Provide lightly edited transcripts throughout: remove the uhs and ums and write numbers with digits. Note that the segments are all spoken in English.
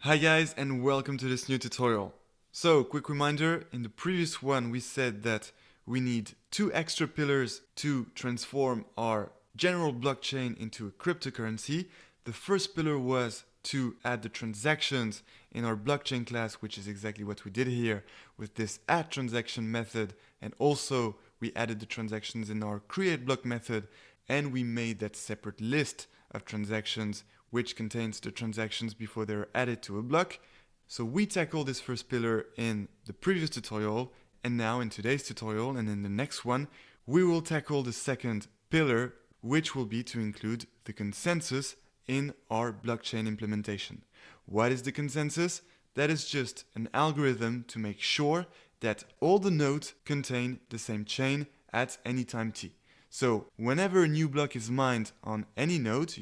Hi guys and welcome to this new tutorial. So, quick reminder, in the previous one we said that we need two extra pillars to transform our general blockchain into a cryptocurrency. The first pillar was to add the transactions in our blockchain class, which is exactly what we did here with this add transaction method, and also we added the transactions in our create block method, and we made that separate list of transactions which contains the transactions before they're added to a block. So we tackled this first pillar in the previous tutorial, and now in today's tutorial and in the next one, we will tackle the second pillar, which will be to include the consensus in our blockchain implementation. What is the consensus? That is just an algorithm to make sure that all the nodes contain the same chain at any time t. So whenever a new block is mined on any node,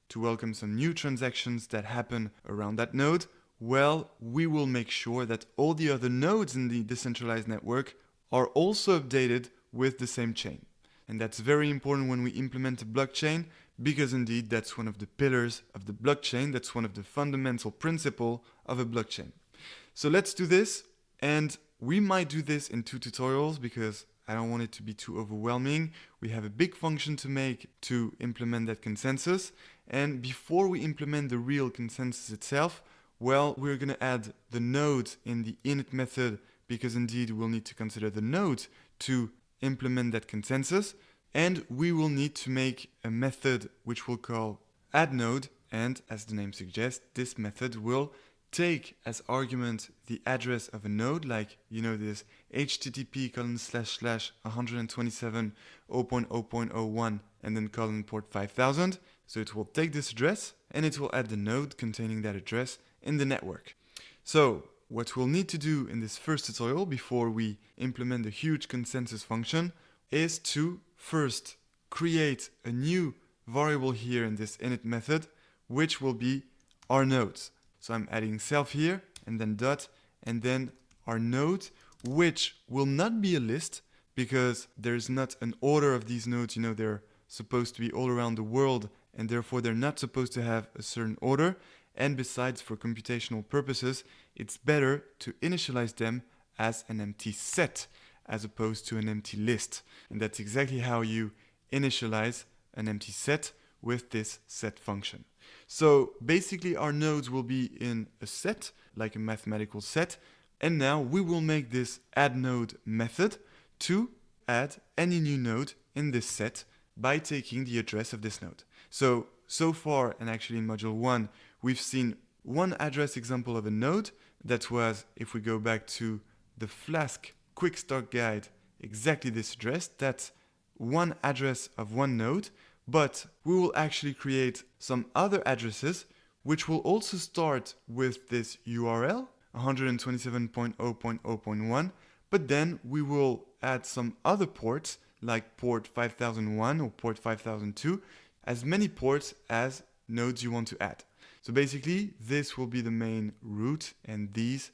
to welcome some new transactions that happen around that node, well, we will make sure that all the other nodes in the decentralized network are also updated with the same chain. And that's very important when we implement a blockchain, because indeed that's one of the pillars of the blockchain, that's one of the fundamental principles of a blockchain. So let's do this, and we might do this in two tutorials because I don't want it to be too overwhelming. We have a big function to make to implement that consensus. And before we implement the real consensus itself, well, we're going to add the node in the init method because indeed we'll need to consider the node to implement that consensus. And we will need to make a method which we'll call add node. And as the name suggests, this method will take as argument the address of a node, like this http://127.0.0.01 and then port 5000. So it will take this address and it will add the node containing that address in the network. So what we'll need to do in this first tutorial before we implement the huge consensus function is to first create a new variable here in this init method, which will be our nodes. So I'm adding self here, and then dot, and then our node, which will not be a list because there's not an order of these nodes. They're supposed to be all around the world, and therefore they're not supposed to have a certain order. And besides, for computational purposes, it's better to initialize them as an empty set as opposed to an empty list. And that's exactly how you initialize an empty set with this set function. So basically our nodes will be in a set, like a mathematical set, and now we will make this add node method to add any new node in this set by taking the address of this node. So far, and actually in module 1, we've seen one address example of a node that was, if we go back to the Flask quick start guide, exactly this address. That's one address of one node. But we will actually create some other addresses which will also start with this URL 127.0.0.1, but then we will add some other ports like port 5001 or port 5002, as many ports as nodes you want to add. So basically this will be the main route, and these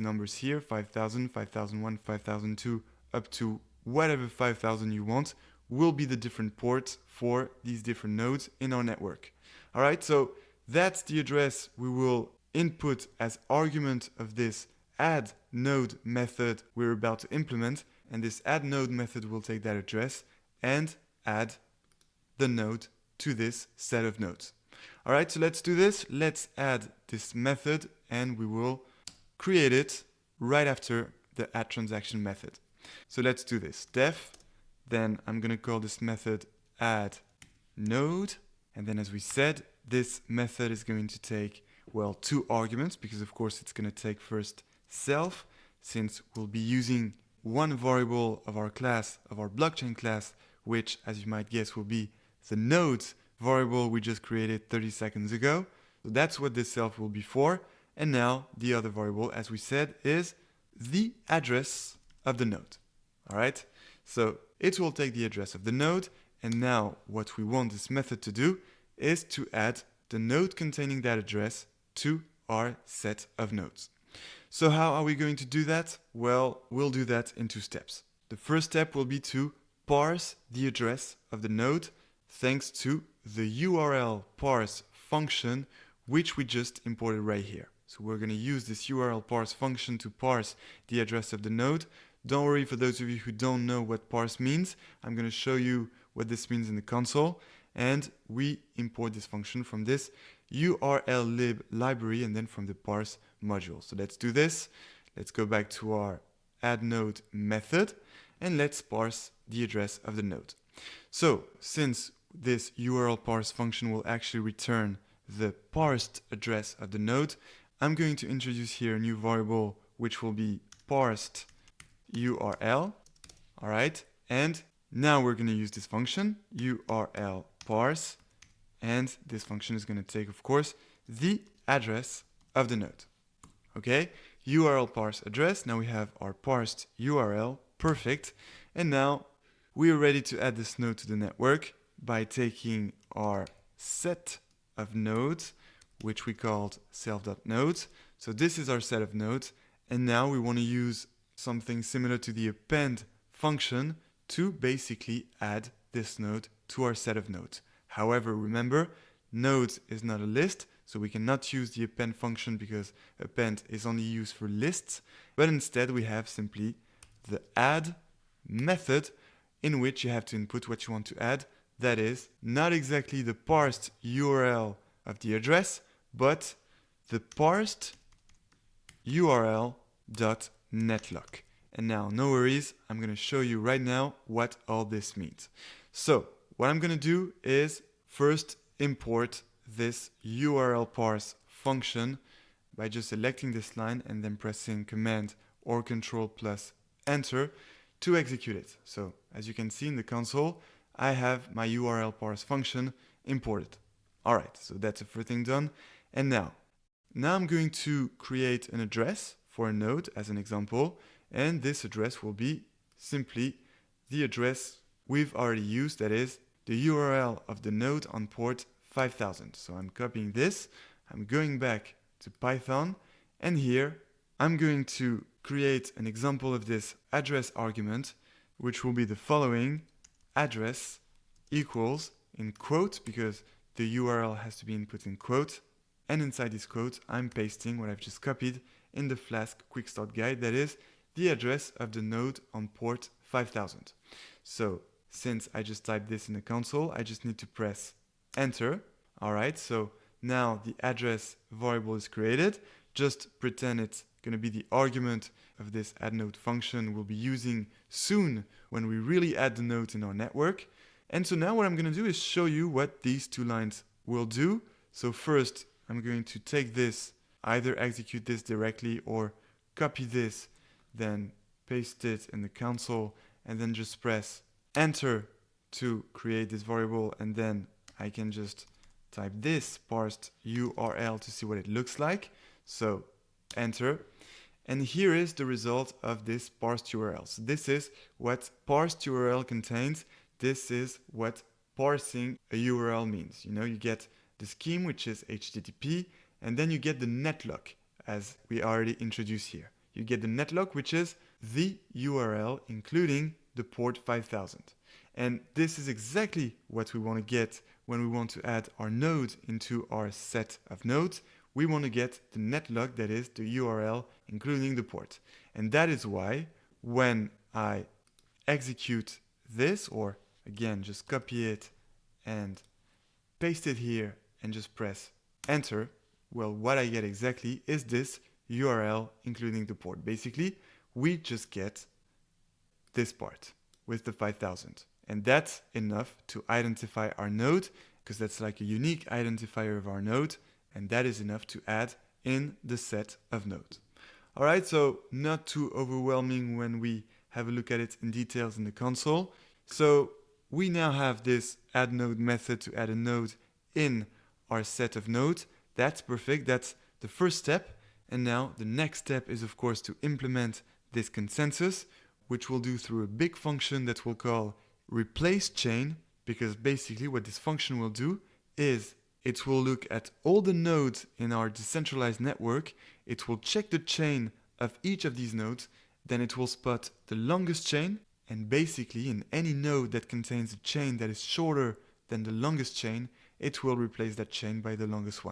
numbers here, 5000, 5001, 5002 up to whatever 5000 you want, will be the different ports for these different nodes in our network. All right, so that's the address we will input as argument of this add node method we're about to implement, and this add node method will take that address and add the node to this set of nodes. All right, so let's do this. Let's add this method and we will create it right after the add transaction method. So let's do this. Def, then I'm going to call this method add node. And then as we said, this method is going to take, well, two arguments because of course it's going to take first self, since we'll be using one variable of our class, of our blockchain class, which as you might guess will be the nodes variable we just created 30 seconds ago. So that's what this self will be for. And now the other variable, as we said, is the address of the node. All right. So it will take the address of the node, and now what we want this method to do is to add the node containing that address to our set of nodes. So how are we going to do that? Well, we'll do that in two steps. The first step will be to parse the address of the node thanks to the URL parse function which we just imported right here. So we're going to use this URL parse function to parse the address of the node. Don't worry, for those of you who don't know what parse means, I'm going to show you what this means in the console. And we import this function from this URL lib library and then from the parse module. So let's do this. Let's go back to our add node method and let's parse the address of the node. So since this URL parse function will actually return the parsed address of the node, I'm going to introduce here a new variable which will be parsed URL. All right, and now we're going to use this function URL parse, and this function is going to take, of course, the address of the node. Okay, URL parse address. Now we have our parsed URL. Perfect. And now we are ready to add this node to the network by taking our set of nodes, which we called self.nodes. So this is our set of nodes. And now we want to use something similar to the append function to basically add this node to our set of nodes. However, remember, nodes is not a list, so we cannot use the append function because append is only used for lists, but instead we have simply the add method in which you have to input what you want to add. That is not exactly the parsed URL of the address, but the parsed URL.netlock. And now, no worries, I'm going to show you right now what all this means. So what I'm going to do is first import this URL parse function by just selecting this line and then pressing Command or Control plus Enter to execute it. So as you can see in the console, I have my URL parse function imported. All right, so that's the first thing done. And now I'm going to create an address for a node as an example, and this address will be simply the address we've already used, that is the URL of the node on port 5000. So I'm copying this, I'm going back to Python, and here I'm going to create an example of this address argument, which will be the following: address equals, in quote, because the URL has to be input in quote, and inside this quote I'm pasting what I've just copied in the Flask quick start guide, that is the address of the node on port 5000. So since I just typed this in the console, I just need to press Enter. All right, so now the address variable is created. Just pretend it's going to be the argument of this add node function we'll be using soon when we really add the nodes in our network. And so now what I'm going to do is show you what these two lines will do. So first, I'm going to take this, either execute this directly or copy this, then paste it in the console, and then just press Enter to create this variable, and then I can just type this parsed URL to see what it looks like. So Enter, and here is the result of this parsed URL. So this is what parsed URL contains. This is what parsing a URL means. You know, you get the scheme, which is HTTP, and then you get the netlock, as we already introduced here. You get the netlock, which is the URL, including the port 5000. And this is exactly what we want to get when we want to add our node into our set of nodes. We want to get the netlock, that is the URL, including the port. And that is why when I execute this, or again, just copy it and paste it here and just press Enter, well, what I get exactly is this URL, including the port. Basically, we just get this part with the 5000. And that's enough to identify our node, because that's like a unique identifier of our node, and that is enough to add in the set of nodes. All right, so not too overwhelming when we have a look at it in details in the console. So we now have this add node method to add a node in our set of nodes. That's perfect. That's the first step. And now the next step is, of course, to implement this consensus, which we'll do through a big function that we'll call replace chain, because basically what this function will do is it will look at all the nodes in our decentralized network, it will check the chain of each of these nodes, then it will spot the longest chain, and basically in any node that contains a chain that is shorter than the longest chain, it will replace that chain by the longest one.